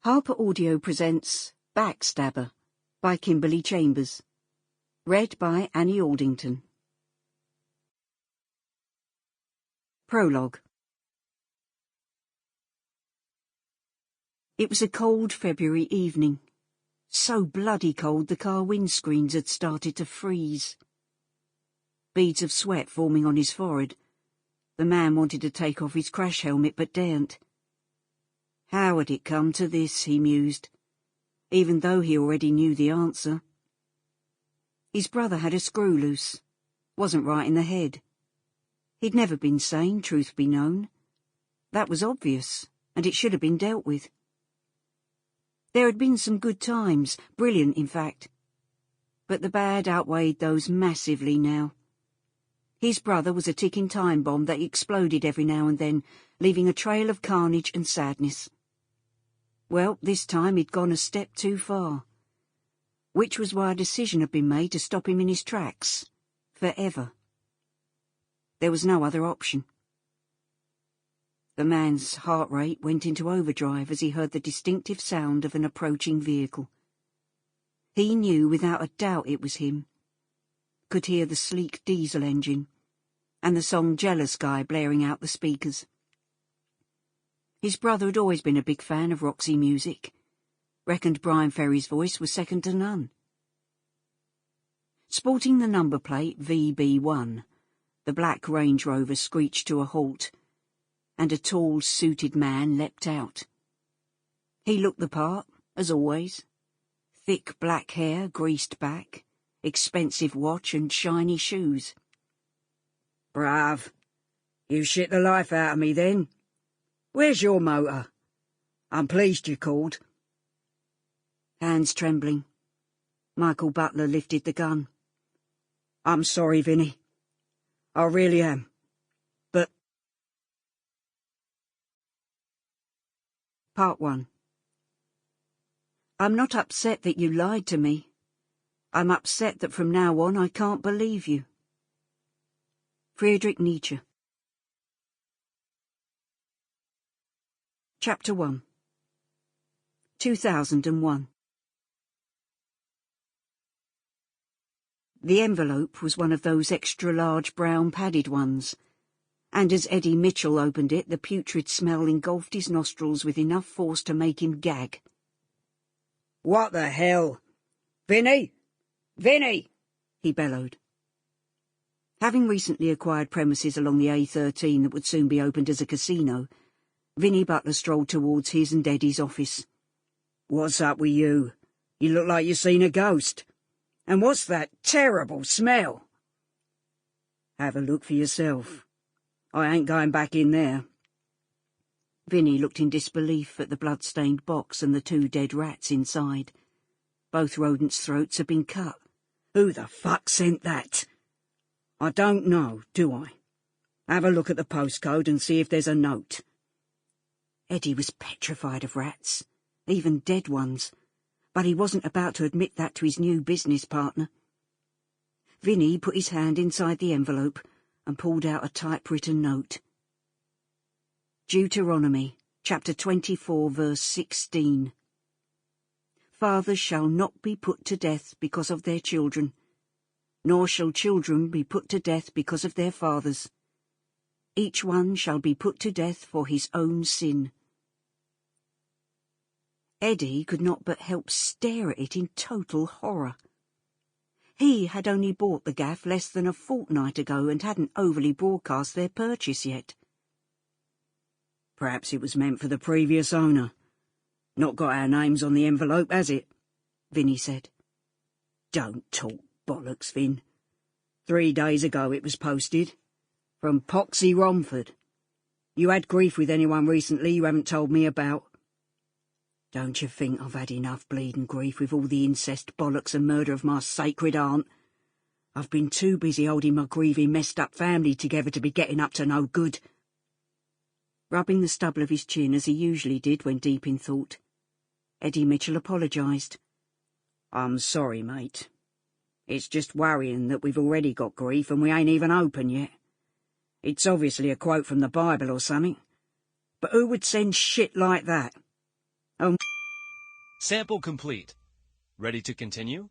Harper Audio presents Backstabber by Kimberley Chambers. Read by Annie Aldington. Prologue. It was a cold February evening. So bloody cold the car windscreens had started to freeze. Beads of sweat forming on his forehead. The man wanted to take off his crash helmet but daren't. How had it come to this, he mused, even though he already knew the answer. His brother had a screw loose, wasn't right in the head. He'd never been sane, truth be known. That was obvious, and it should have been dealt with. There had been some good times, brilliant in fact, but the bad outweighed those massively now. His brother was a ticking time bomb that exploded every now and then, leaving a trail of carnage and sadness. Well, this time he'd gone a step too far, which was why a decision had been made to stop him in his tracks, forever. There was no other option. The man's heart rate went into overdrive as he heard the distinctive sound of an approaching vehicle. He knew without a doubt it was him. Could hear the sleek diesel engine, and the song Jealous Guy blaring out the speakers. His brother had always been a big fan of Roxy music. Reckoned Brian Ferry's voice was second to none. Sporting the number plate VB1, the black Range Rover screeched to a halt, and a tall, suited man leapt out. He looked the part, as always. Thick black hair, greased back, expensive watch and shiny shoes. Brav. You shit the life out of me then. Where's your motor? I'm pleased you called. Hands trembling. Michael Butler lifted the gun. I'm sorry, Vinny. I really am. But... Part 1. I'm not upset that you lied to me. I'm upset that from now on I can't believe you. Friedrich Nietzsche. Chapter 1. 2001. The envelope was one of those extra-large brown padded ones, and as Eddie Mitchell opened it, the putrid smell engulfed his nostrils with enough force to make him gag. What the hell? Vinny! Vinny! He bellowed. Having recently acquired premises along the A13 that would soon be opened as a casino, Vinny Butler strolled towards his and Eddie's office. What's up with you? You look like you've seen a ghost. And what's that terrible smell? Have a look for yourself. I ain't going back in there. Vinny looked in disbelief at the blood-stained box and the 2 dead rats inside. Both rodents' throats had been cut. Who the fuck sent that? I don't know, do I? Have a look at the postcode and see if there's a note. Eddie was petrified of rats, even dead ones, but he wasn't about to admit that to his new business partner. Vinny put his hand inside the envelope and pulled out a typewritten note. Deuteronomy, chapter 24, verse 16. Fathers shall not be put to death because of their children, nor shall children be put to death because of their fathers. Each one shall be put to death for his own sin. Eddie could not but help stare at it in total horror. He had only bought the gaff less than a fortnight ago and hadn't overly broadcast their purchase yet. Perhaps it was meant for the previous owner. Not got our names on the envelope, has it? Vinny said. Don't talk bollocks, Vin. 3 days ago it was posted. From Poxy Romford. You had grief with anyone recently you haven't told me about? Don't you think I've had enough bleeding grief with all the incest bollocks and murder of my sacred aunt? I've been too busy holding my grieving messed-up family together to be getting up to no good. Rubbing the stubble of his chin as he usually did when deep in thought, Eddie Mitchell apologised. I'm sorry, mate. It's just worrying that we've already got grief and we ain't even open yet. It's obviously a quote from the Bible or something. But who would send shit like that? Oh, Sample complete. Ready to continue?